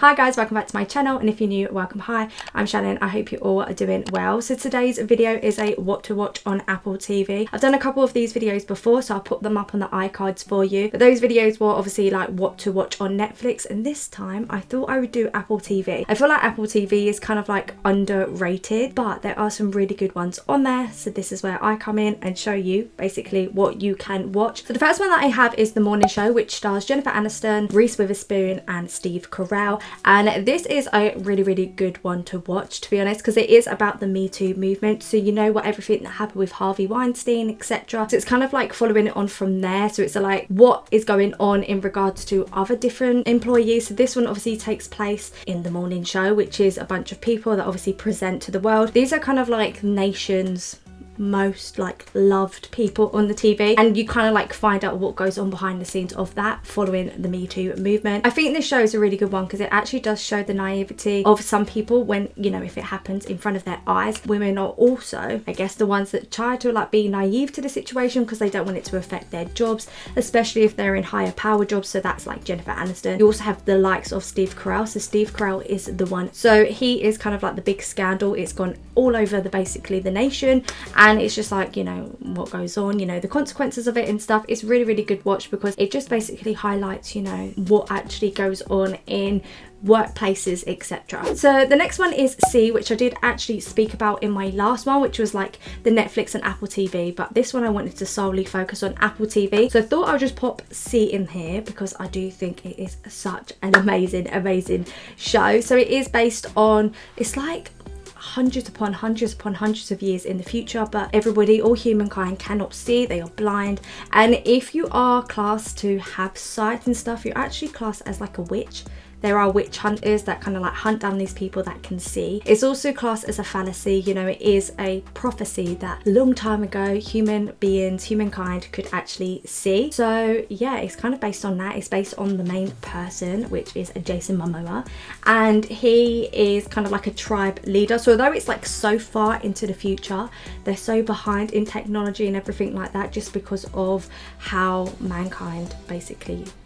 Hi guys, welcome back to my channel, and if you're new, welcome. Hi, I'm Shannon. I hope you all are doing well. So today's video is a what to watch on Apple TV. I've done a couple of these videos before, so I'll put them up on the iCards for you. But those videos were obviously like what to watch on Netflix, and this time I thought I would do Apple TV. I feel like Apple TV is kind of like underrated, but there are some really good ones on there. So this is where I come in and show you basically what you can watch. So the first one that I have is The Morning Show, which stars Jennifer Aniston, Reese Witherspoon and Steve Carell. And this is a really good one to watch, to be honest, because it is about the Me Too movement. So you know what, everything that happened with Harvey Weinstein, etc. So it's kind of like following it on from there. So it's like what is going on in regards to other different employees. So this one obviously takes place in The Morning Show, which is a bunch of people that obviously present to the world. These are kind of like nations most like loved people on the TV, and you kind of like find out what goes on behind the scenes of that following the Me Too movement. I think this show is a really good one because it actually does show the naivety of some people when, you know, if it happens in front of their eyes. Women are also, I guess, the ones that try to like be naive to the situation because they don't want it to affect their jobs, especially if they're in higher power jobs. So that's like Jennifer Aniston. You also have the likes of Steve Carell. So Steve Carell is the one, so he is kind of like the big scandal. It's gone all over the basically the nation, and it's just like, you know, what goes on, you know, the consequences of it and stuff. It's really good watch because it just basically highlights, you know, what actually goes on in workplaces, etc. So the next one is C, which I did actually speak about in my last one, which was like the Netflix and Apple TV, but this one I wanted to solely focus on Apple TV. So I thought I'll just pop C in here because I do think it is such an amazing show. So it is based on, it's like hundreds upon hundreds of years in the future, but everybody, all humankind, cannot see. They are blind, and if you are classed to have sight and stuff, you're actually classed as like a witch. There are witch hunters that kind of like hunt down these people that can see. It's also classed as a fallacy, you know, it is a prophecy that a long time ago human beings, humankind could actually see. So yeah, it's kind of based on that. It's based on the main person, which is Jason Momoa, and he is kind of like a tribe leader. So although it's like so far into the future, they're so behind in technology and everything like that, just because of how mankind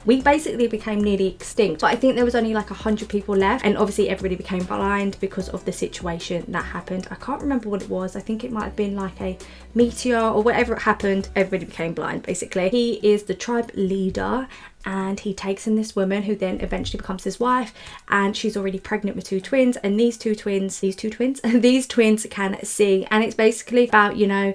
we basically became nearly extinct. But I think there was only like 100 people left, and obviously everybody became blind because of the situation that happened. I can't remember what it was. I think it might have been like a meteor or whatever happened. Everybody became blind basically. He is the tribe leader, and he takes in this woman who then eventually becomes his wife, and she's already pregnant with two twins, and these twins can see. And it's basically about, you know,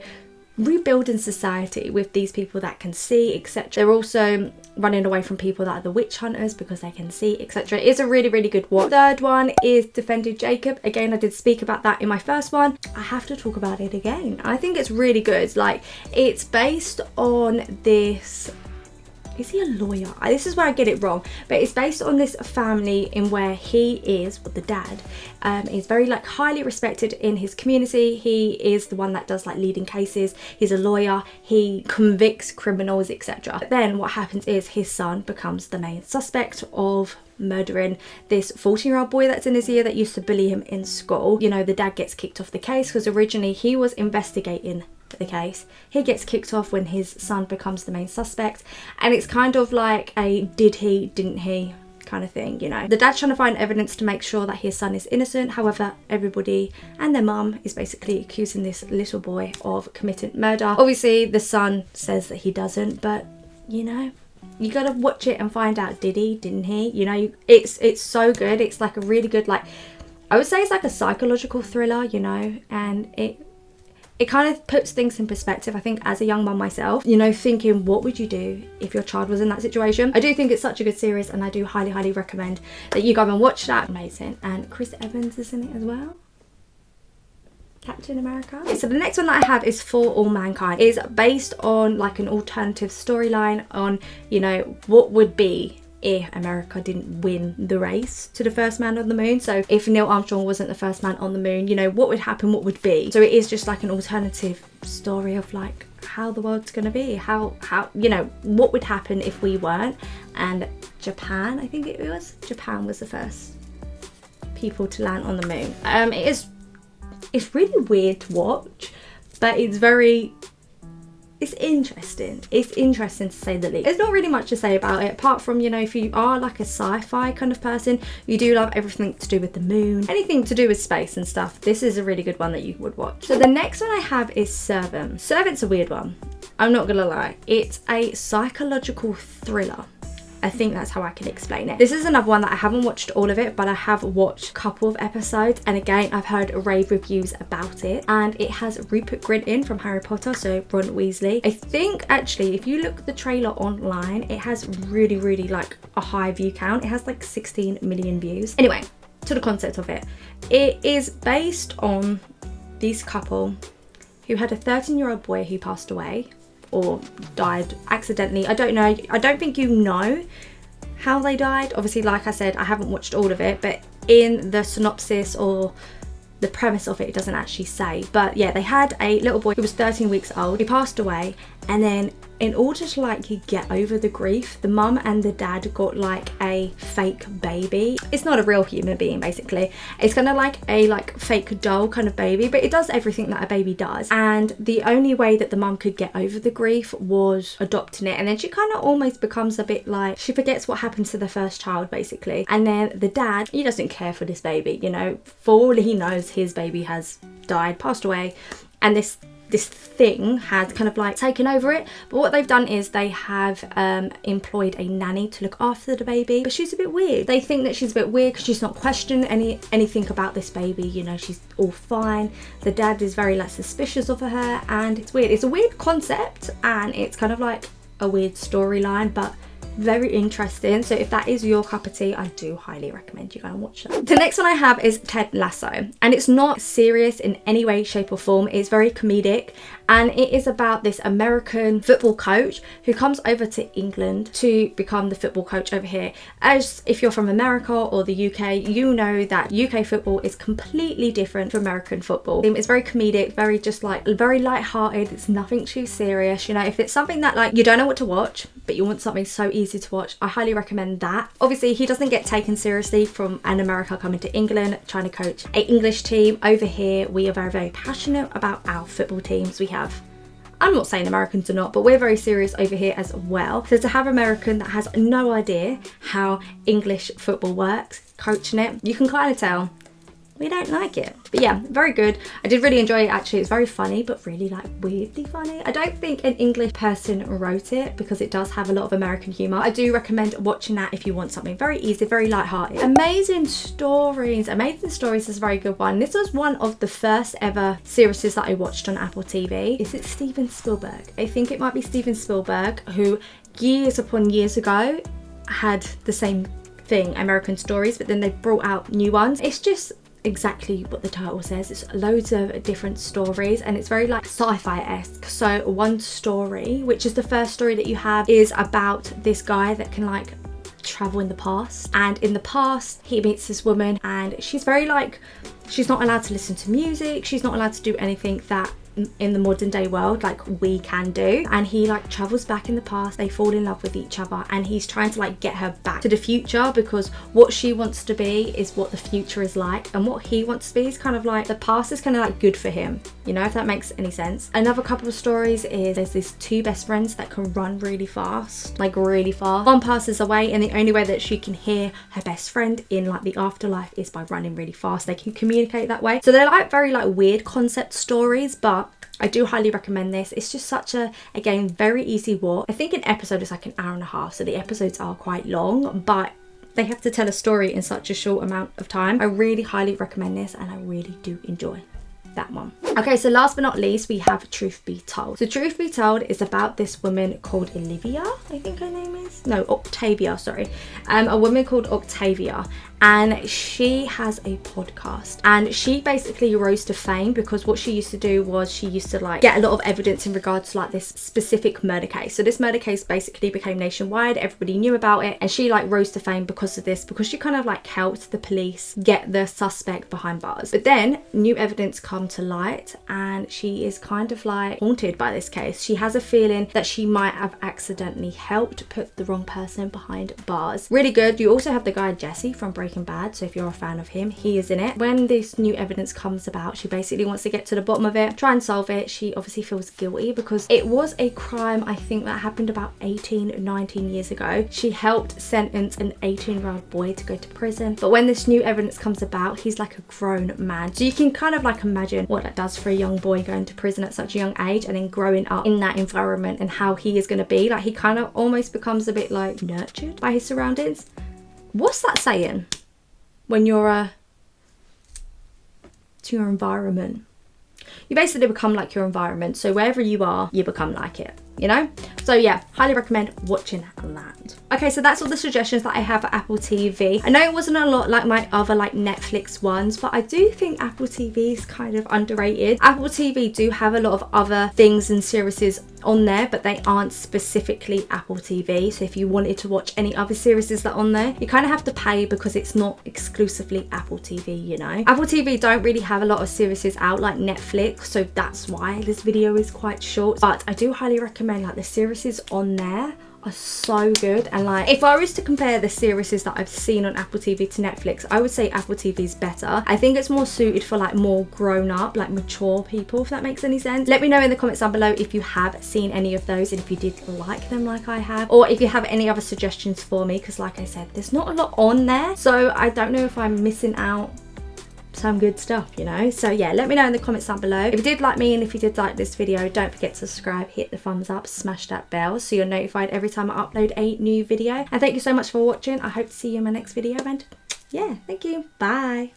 rebuilding society with these people that can see, etc. They're also running away from people that are the witch hunters because they can see, etc. It is a really good watch. Third one is Defending Jacob. Again, I did speak about that in my first one. I have to talk about it again. I think it's really good. Like, it's based on this, is he a lawyer? This is where I get it wrong, but it's based on this family in where he is, the dad, is very like highly respected in his community. He is the one that does like leading cases. He's a lawyer. He convicts criminals, etc. But then what happens is his son becomes the main suspect of murdering this 14-year-old boy that's in his ear that used to bully him in school. You know, the dad gets kicked off the case because originally he was investigating the case. He gets kicked off when his son becomes the main suspect, and it's kind of like a did he, didn't he kind of thing, you know. The dad's trying to find evidence to make sure that his son is innocent. However, everybody and their mum is basically accusing this little boy of committing murder. Obviously the son says that he doesn't, but you know, you gotta watch it and find out, did he, didn't he, you know. It's so good. It's like a really good, like, I would say it's like a psychological thriller, you know, and it kind of puts things in perspective. I think as a young mum myself, you know, thinking what would you do if your child was in that situation. I do think it's such a good series, and I do highly recommend that you go and watch that. Amazing. And Chris Evans is in it as well, Captain America. Okay, so the next one that I have is For All Mankind. It's based on like an alternative storyline on, you know, what would be if America didn't win the race to the first man on the moon. So if Neil Armstrong wasn't the first man on the moon, you know, what would happen, what would be. So it is just like an alternative story of like how the world's gonna be, how you know, what would happen if we weren't. And Japan, I think Japan was the first people to land on the moon. It's really weird to watch, but it's very it's interesting. It's interesting to say the least. There's not really much to say about it apart from, you know, if you are like a sci-fi kind of person, you do love everything to do with the moon, anything to do with space and stuff, this is a really good one that you would watch. So the next one I have is Servant. Servant's a weird one, I'm not gonna lie. It's a psychological thriller. I think that's how I can explain it. This is another one that I haven't watched all of it, but I have watched a couple of episodes, and again, I've heard rave reviews about it. And it has Rupert Grint in from Harry Potter, so Ron Weasley. I think actually, if you look at the trailer online, it has really like a high view count. It has like 16 million views. Anyway, to the concept of it. It is based on this couple who had a 13-year-old boy who passed away or died accidentally. I don't know. I don't think you know how they died. Obviously, like I said, I haven't watched all of it, but in the synopsis or the premise of it, it doesn't actually say. But yeah, they had a little boy who was 13 weeks old. He passed away, and then in order to like get over the grief, the mum and the dad got like a fake baby. It's not a real human being, basically. It's kind of like a fake doll kind of baby, but it does everything that a baby does. And the only way that the mum could get over the grief was adopting it. And then she kind of almost becomes a bit like, she forgets what happened to the first child, basically. And then the dad, he doesn't care for this baby, you know, for all he knows, his baby has died, passed away, and this thing has kind of like taken over it. But what they've done is they have employed a nanny to look after the baby, but she's a bit weird. They think that she's a bit weird because she's not questioning anything about this baby, you know, she's all fine. The dad is very like suspicious of her, and it's weird. It's a weird concept, and it's kind of like a weird storyline, but very interesting. So if that is your cup of tea, I do highly recommend you go and watch that. The next one I have is Ted Lasso, and it's not serious in any way, shape or form. It's very comedic, and it is about this American football coach who comes over to England to become the football coach over here. As if you're from America or the UK, you know that UK football is completely different from American football. It's very comedic, very just like very light-hearted. It's nothing too serious, you know. If it's something that like you don't know what to watch, but you want something so easy to watch, I highly recommend that. Obviously, he doesn't get taken seriously from an America coming to England trying to coach an English team. Over here, we are very passionate about our football teams. We have, I'm not saying Americans are not, but we're very serious over here as well. So to have an American that has no idea how English football works, coaching it, you can kind of tell we don't like it. But yeah, very good. I did really enjoy it actually. It's very funny, but really like weirdly funny. I don't think an English person wrote it because it does have a lot of American humour. I do recommend watching that if you want something very easy, very light-hearted. Amazing Stories. Amazing Stories is a very good one. This was one of the first ever series that I watched on Apple TV. Is it Steven Spielberg? I think it might be Steven Spielberg, who years upon years ago had the same thing, American Stories, but then they brought out new ones. It's just exactly what the title says. It's loads of different stories, and it's very like sci-fi-esque. So one story, which is the first story that you have, is about this guy that can like travel in the past, and in the past he meets this woman, and she's very like, she's not allowed to listen to music, she's not allowed to do anything that in the modern day world like we can do. And he like travels back in the past, they fall in love with each other, and he's trying to like get her back to the future, because what she wants to be is what the future is like, and what he wants to be is kind of like the past is kind of like good for him, you know, if that makes any sense. Another couple of stories is there's these two best friends that can run really fast, like really fast. One passes away, and the only way that she can hear her best friend in like the afterlife is by running really fast. They can communicate that way. So they're like very like weird concept stories, but I do highly recommend this. It's just such a, again, very easy watch. I think an episode is like an hour and a half, so the episodes are quite long, but they have to tell a story in such a short amount of time. I really highly recommend this, and I really do enjoy that one. Okay, so last but not least, we have Truth Be Told. So Truth Be Told is about this woman called Olivia, I think her name is, no, Octavia, sorry. A woman called Octavia, and she has a podcast, and she basically rose to fame because what she used to do was she used to like get a lot of evidence in regards to like this specific murder case. So this murder case basically became nationwide, everybody knew about it, and she like rose to fame because of this, because she kind of like helped the police get the suspect behind bars. But then new evidence come to light, and she is kind of like haunted by this case. She has a feeling that she might have accidentally helped put the wrong person behind bars. Really good. You also have the guy Jesse from Breaking Breaking Bad, so if you're a fan of him, he is in it. When this new evidence comes about, she basically wants to get to the bottom of it, try and solve it. She obviously feels guilty because it was a crime, I think, that happened about 18, 19 years ago. She helped sentence an 18-year-old boy to go to prison, but when this new evidence comes about, he's like a grown man. So you can kind of like imagine what that does for a young boy going to prison at such a young age and then growing up in that environment and how he is going to be. Like, he kind of almost becomes a bit like nurtured by his surroundings. What's that saying? When you're to your environment, you basically become like your environment. So wherever you are, you become like it, you know? So yeah, highly recommend watching that. Okay, so that's all the suggestions that I have for Apple TV. I know it wasn't a lot like my other like Netflix ones, but I do think Apple TV is kind of underrated. Apple TV do have a lot of other things and series on there, but they aren't specifically Apple TV. So if you wanted to watch any other series that are on there, you kind of have to pay because it's not exclusively Apple TV, you know? Apple TV don't really have a lot of series out like Netflix, so that's why this video is quite short. But I do highly recommend, like, the series on there are so good. And like, if I was to compare the series that I've seen on Apple TV to Netflix, I would say Apple TV is better. I think it's more suited for like more grown up, like mature people, if that makes any sense. Let me know in the comments down below if you have seen any of those and if you did like them like I have, or if you have any other suggestions for me, because like I said, there's not a lot on there, so I don't know if I'm missing out some good stuff, you know? So yeah, let me know in the comments down below. If you did like me and if you did like this video, don't forget to subscribe, hit the thumbs up, smash that bell so you're notified every time I upload a new video. And thank you so much for watching. I hope to see you in my next video, and yeah, thank you. Bye.